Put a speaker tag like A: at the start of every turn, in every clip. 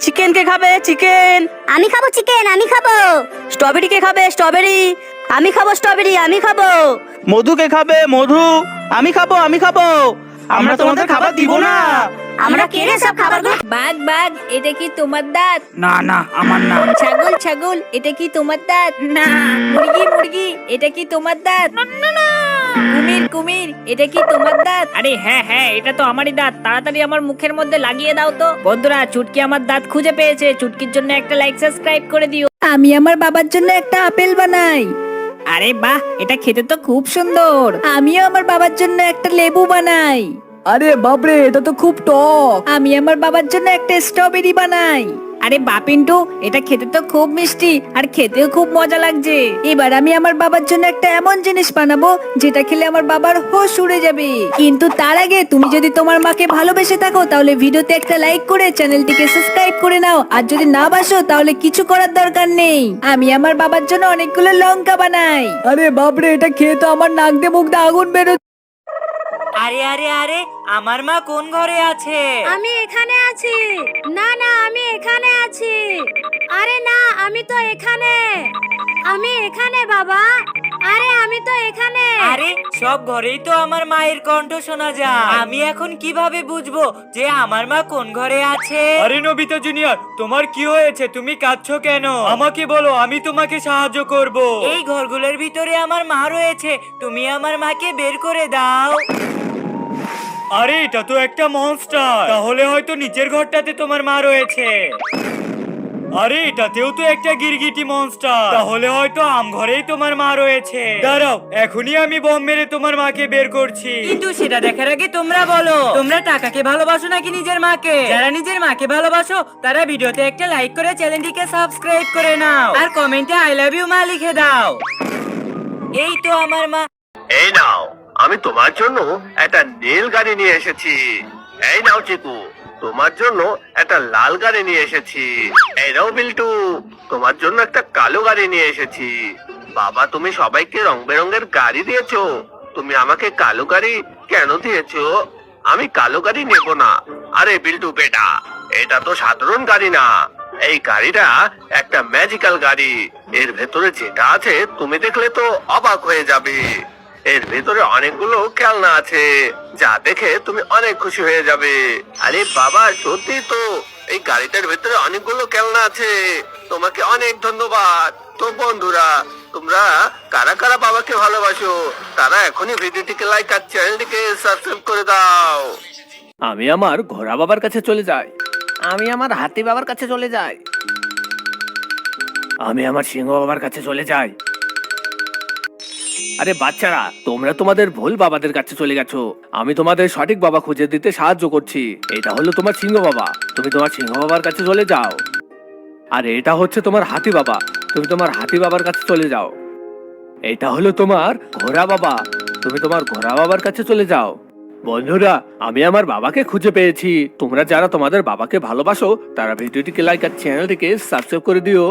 A: Chicken কে খাবে? Chicken.
B: আমি খাবো চিকেন, আমি খাবো।
A: স্ট্রবেরি কে খাবে? স্ট্রবেরি।
B: আমি খাবো স্ট্রবেরি, আমি খাবো।
A: মধু কে খাবে? মধু। আমি খাবো, আমি খাবো। আমরা তোমাদের খাবার দিব না।
B: আমরা কেড়ে সব খাবারগুলো।
C: বাঘ বাঘ, এটা কি তোমার দাঁত?
D: না না, আমার না।
C: ছাগল ছাগল, এটা কি তোমার দাঁত? না। মুরগি মুরগি, এটা কি তোমার দাঁত? কুমির কুমির, এটা কি তোমার দাঁত? আরে হ্যাঁ হ্যাঁ, এটা তো আমারই দাঁত। তাড়াতাড়ি আমার মুখের মধ্যে লাগিয়ে দাও তো। বন্ধুরা, চুটকি আমার দাঁত খুঁজে পেয়েছে। চুটকির জন্য একটা লাইক সাবস্ক্রাইব করে দিও। আমি আমার বাবার জন্য একটা আপেল বানাই। আরে বাহ, এটা খেতে তো খুব সুন্দর। আমিও আমার বাবার জন্য একটা লেবু বানাই। আরে বাপরে, এটা তো খুব টক। আমি আমার বাবার জন্য একটা স্ট্রবেরি বানাই। আরে বাপিন্টু, এটা খেতে তো খুব মিষ্টি আর খেতেও খুব মজা লাগছে। এবার আমি আমার বাবার জন্য একটা এমন জিনিস বানাবো যেটা খেলে আমার বাবার হোশ উড়ে যাবে। কিন্তু তার আগে তুমি যদি তোমার মাকে ভালোবেসে থাকো তাহলে ভিডিওতে একটা লাইক করে চ্যানেলটিকে সাবস্ক্রাইব করে নাও। আর যদি না বাসো তাহলে কিছু করার দরকার নেই। আমি আমার বাবার জন্য অনেকগুলো লঙ্কা বানাই। আরে বাপরে, এটা খেয়ে তো আমার নাক দিয়ে মুখ দিয়ে আগুন বেরো।
D: আরে আরে আরে, আমার মা কোন ঘরে আছে?
B: আমি এখানে আছি। না না, আমি এখানে আছি। আরে না, আমি তো এখানে। আমি এখানে বাবা। আরে আমি তো এখানে।
D: আরে সব ঘরেই তো আমার মায়ের কণ্ঠ শোনা যায়। আমি এখন কিভাবে বুঝবো যে আমার মা কোন ঘরে আছে? আরে নবিতা জুনিয়র, তোমার কি হয়েছে? তুমি কাঁদছো কেন? আমাকে বলো, আমি তোমাকে সাহায্য করব। এই ঘরগুলোর ভিতরে আমার মা রয়েছে, তুমি আমার মাকে বের করে দাও। আরে এটা তো একটা মনস্টার। তাহলে হয়তো নিচের ঘরটাতে তোমার মা রয়েছে। আরে এটাতেও তো একটা গিরগিটি মনস্টার। তাহলে হয়তো আম ঘরেই তোমার মা রয়েছে। দাঁড়াও, এখনই আমি বম মেরে তোমার মাকে বের করছি। কিন্তু সেটা দেখার আগে তোমরা বলো, তোমরা টাকাকে ভালোবাসো নাকি নিজের মাকে? যারা নিজের মাকে ভালোবাসো তারা ভিডিওতে একটা লাইক করে চ্যানেলটিকে সাবস্ক্রাইব করে নাও আর কমেন্টে আই লাভ ইউ মা লিখে দাও। এই তো আমার মা।
E: এই নাও, আমি তোমার জন্য একটা নীল গাড়ি নিয়ে এসেছি। এই নাও চিকু, তোমার জন্য একটা লাল গাড়ি নিয়ে এসেছি। এই নাও বিল্টু, তোমার জন্য একটা কালো গাড়ি নিয়ে এসেছি। বাবা, তুমি সবাইকে রং বেরঙের গাড়ি দিয়েছো, তুমি আমাকে কালো গাড়ি কেন দিয়েছো? আমি কালো গাড়ি নেব না। আরে বিল্টু বেটা, এটা তো সাধারণ গাড়ি না, এই গাড়িটা একটা ম্যাজিক্যাল গাড়ি। এর ভেতরে যেটা আছে তুমি দেখলে তো অবাক হয়ে যাবে। এর ভেতরে অনেকগুলো খেলনা আছে, যা দেখে তুমি অনেক খুশি হয়ে যাবে। আরে বাবা, সত্যি তো, এই গাড়িটার ভেতরে অনেকগুলো খেলনা আছে। তোমাকে অনেক ধন্যবাদ। তো বন্ধুরা, তোমরা কারা কারা বাবাকে ভালোবাসো তারা এখনই ভিডিওটিকে লাইক আর চ্যানেলটিকে সাবস্ক্রাইব করে দাও।
F: আমি আমার ঘোড়া বাবার কাছে চলে যাই। আমি আমার হাতি বাবার কাছে চলে যাই। আমি আমার সিংহ বাবার কাছে চলে যাই। আরে বাচ্চারা, তোমরা তোমাদের ভুল বাবাদের কাছে চলে গেছো। আমি তোমাদের সঠিক বাবা খুঁজে দিতে সাহায্য করছি। এটা হলো তোমার সিংহ বাবা, তুমি তোমার সিংহ বাবার কাছে চলে যাও। আর এটা হচ্ছে তোমার হাতি বাবা, তুমি তোমার হাতি বাবার কাছে চলে যাও। এটা হলো তোমার ঘোড়া বাবা, তুমি তোমার ঘোড়া বাবার কাছে চলে যাও। বন্ধুরা, আমি আমার বাবাকে খুঁজে পেয়েছি। তোমরা যারা তোমাদের বাবাকে ভালোবাসো তারা ভিডিওটিকে লাইক আর চ্যানেলটিকে সাবস্ক্রাইব করে দিও।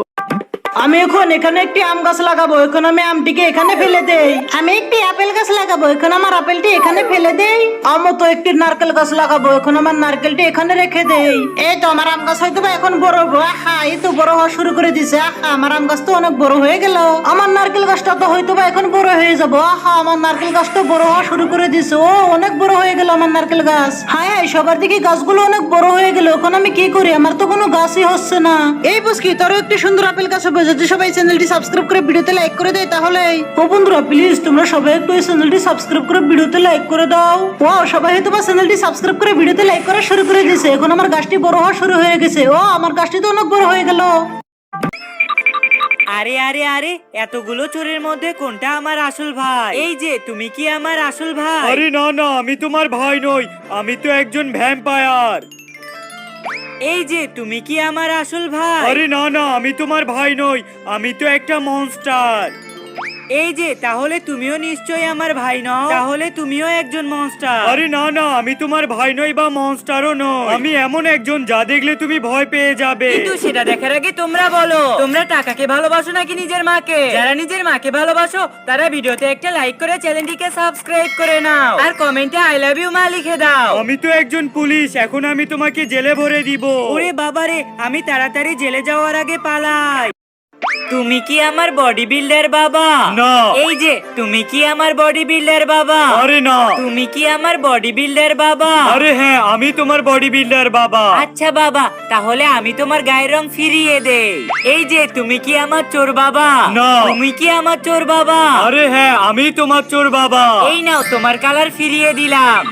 A: আমি এখন এখানে একটি আম গাছ লাগাবো, এখন আমি আমটিকে এখানে ফেলে দেই।
B: আমি একটি আপেল গাছ লাগাবো, এখন আমার আপেলটি এখানে ফেলে দেই।
A: আমি তো একটি নারকেল গাছ লাগাবো, এখন আমার নারকেলটি এখানে রেখে দেই।
B: এই তো আমার আম গাছ হয়তো বা এখন বড় হবো। আহা, এই তো বড় হওয়া শুরু করে দিছে। আহা, আমার আম গাছ তো অনেক বড় হয়ে গেল। আমার নারকেল গাছটা তো হয়তো বা এখন বড় হয়ে যাবো। আহা, আমার নারকেল গাছ তো বড় হওয়া শুরু করে দিছে। ও, অনেক বড় হয়ে গেল আমার নারকেল গাছ। হ্যাঁ, সবার দিকে গাছগুলো অনেক বড় হয়ে গেল। এখন আমি কি করি? আমার তো কোনো গাছই হচ্ছে না। এই বুঝকি, তোরও একটি সুন্দর আপেল গাছ হবে যদি সবাই চ্যানেলটি সাবস্ক্রাইব করে ভিডিওতে লাইক করে দেয় তাহলে। ও বন্ধুরা, প্লিজ তোমরা সবাই একটু এই চ্যানেলটি সাবস্ক্রাইব করে ভিডিওতে লাইক করে দাও। ওয়াও, সবাই হয়তো বা চ্যানেলটি সাবস্ক্রাইব করে ভিডিওতে লাইক করা শুরু করে দিয়েছে। এখন আমার গাছটি বড় হওয়া শুরু হয়ে গেছে। ও, আমার গাছটি তো অনেক বড় হয়ে গেল।
D: আরে আরে আরে, এতগুলো চোরের মধ্যে কোনটা আমার আসল ভাই? এই যে, তুমি কি আমার আসল ভাই? আরে না না, আমি তোমার ভাই নই, আমি তো একজন ভ্যাম্পায়ার। এই যে, তুমি কি আমার আসল ভাই? আরে না না, আমি তোমার ভাই নই, আমি তো একটা মনস্টার। এই যে তাহলে তুমিও নিশ্চয়ই আমার ভাই নও, তাহলে তুমিও একজন মনস্টার। আরে না না, আমি তোমার ভাই নই বা মনস্টারও নই, আমি এমন একজন যা দেখলে তুমি ভয় পেয়ে যাবে। কিন্তু সেটা দেখার আগে তোমরা বলো, তোমরা টাকাকে ভালোবাসো নাকি নিজের মাকে? যারা নিজের মাকে ভালোবাসো তারা ভিডিওতে একটা লাইক করে চ্যানেলটিকে সাবস্ক্রাইব করে নাও আর কমেন্টে আই লাভ ইউ মা লিখে দাও। আমি তো একজন পুলিশ, এখন আমি তোমাকে জেলে ভরে দিব। ওরে বাবারে, আমি তাড়াতাড়ি জেলে যাওয়ার আগে পালাই। তুমি কি আমার বডি বিল্ডার বাবা? না। এই যে তুমি কি আমার বডি বিল্ডার বাবা? আরে না। তুমি কি আমার বডি বিল্ডার বাবা? আরে হ্যাঁ, আমি তোমার বডি বিল্ডার বাবা। আচ্ছা বাবা, তাহলে আমি তোমার গায়ের রং ফিরিয়ে দেই। এই যে তুমি কি আমার চোর বাবা? না। তুমি কি আমার চোর বাবা? আরে হ্যাঁ, আমি তোমার চোর বাবা। এই নাও, তোমার কালার ফিরিয়ে দিলাম।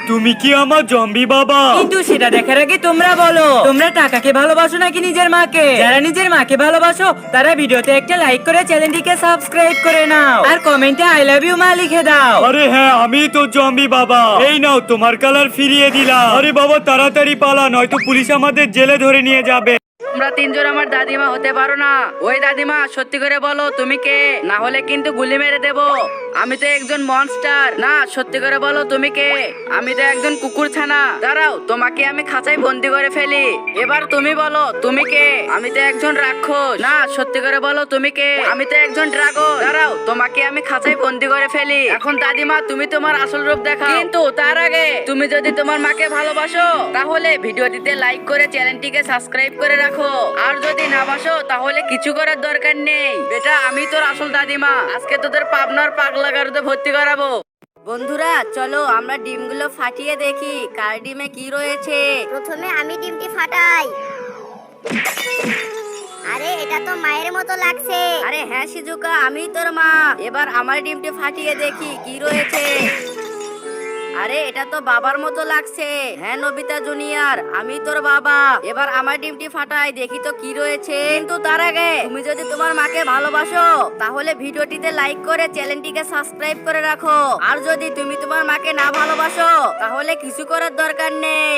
D: তুমি কি আমার জম্বি বাবা? কিন্তু সেটা দেখার আগে তোমরা বলো, তোমরা টাকাকে ভালোবাসো নাকি নিজের মাকে? যারা নিজের মাকে ভালোবাসো তারা ভিডিওতে একটা লাইক করে চ্যানেলটিকে সাবস্ক্রাইব করে নাও আর কমেন্টে আই লাভ ইউ মা লিখে দাও। আরে হ্যাঁ, আমি তো জম্বি বাবা। এই নাও, তোমার কালার ফিরিয়ে দিলাম। আরে বাবা তাড়াতাড়ি পালা, নয়তো পুলিশ আমাদের জেলে ধরে নিয়ে যাবে।
G: তোমরা তিনজন আমার দাদিমা হতে পারো না। ওই দাদিমা, সত্যি করে বলো তুমি কে, না হলে কিন্তু গুলি মেরে দেবো। আমি তো একজন মনস্টার। না, সত্যি করে বলো তুমি কে। আমি তো একজন কুকুর ছানা। দাঁড়াও, তোমাকে আমি খাঁচায় বন্দি করে ফেলি। এবার তুমি বলো তুমি কে। আমি তো একজন রাক্ষস। না, সত্যি করে বলো তুমি কে। আমি তো একজন ড্রাগন। দাঁড়াও, তোমাকে আমি খাঁচায় বন্দি করে ফেলি। এখন দাদিমা, তুমি তোমার আসল রূপ দেখাও। কিন্তু তার আগে তুমি যদি তোমার মাকে ভালোবাসো তাহলে ভিডিওটিতে লাইক করে চ্যানেলটিকে সাবস্ক্রাইব করে রাখো। আর যদি না বাসো তাহলে কিছু করার দরকার নেই। বেটা, আমি তোর আসল দাদিমা। আজকে তোদের পাবনার পাগলা গারদে ভর্তি করাবো। বন্ধুরা চলো আমরা ডিমগুলো ফাটিয়ে দেখি কার ডিমে কি রয়েছে।
H: প্রথমে আমি ডিমটি ফাটাই। আরে এটা তো মায়ের মতো লাগছে।
G: আরে হ্যাঁ শিজুকা, আমি তোর মা। এবার আমার ডিমটি ফাটিয়ে দেখি কি রয়েছে। আরে এটা তো বাবার মতো লাগছে। হ্যাঁ নবিতা জুনিয়র, আমি তোর বাবা। এবার আমার ডিমটি ফাটাই দেখি তো কি রয়েছে। কিন্তু তার আগে তুমি যদি তোমার মাকে ভালোবাসো তাহলে ভিডিওটিতে লাইক করে চ্যানেলটিকে সাবস্ক্রাইব করে রাখো। আর যদি তুমি তোমার মাকে না ভালোবাসো তাহলে কিছু করার দরকার নেই।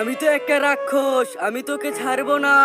G: আমি তো একটা রাক্ষস, আমি তোকে ছাড়বো না।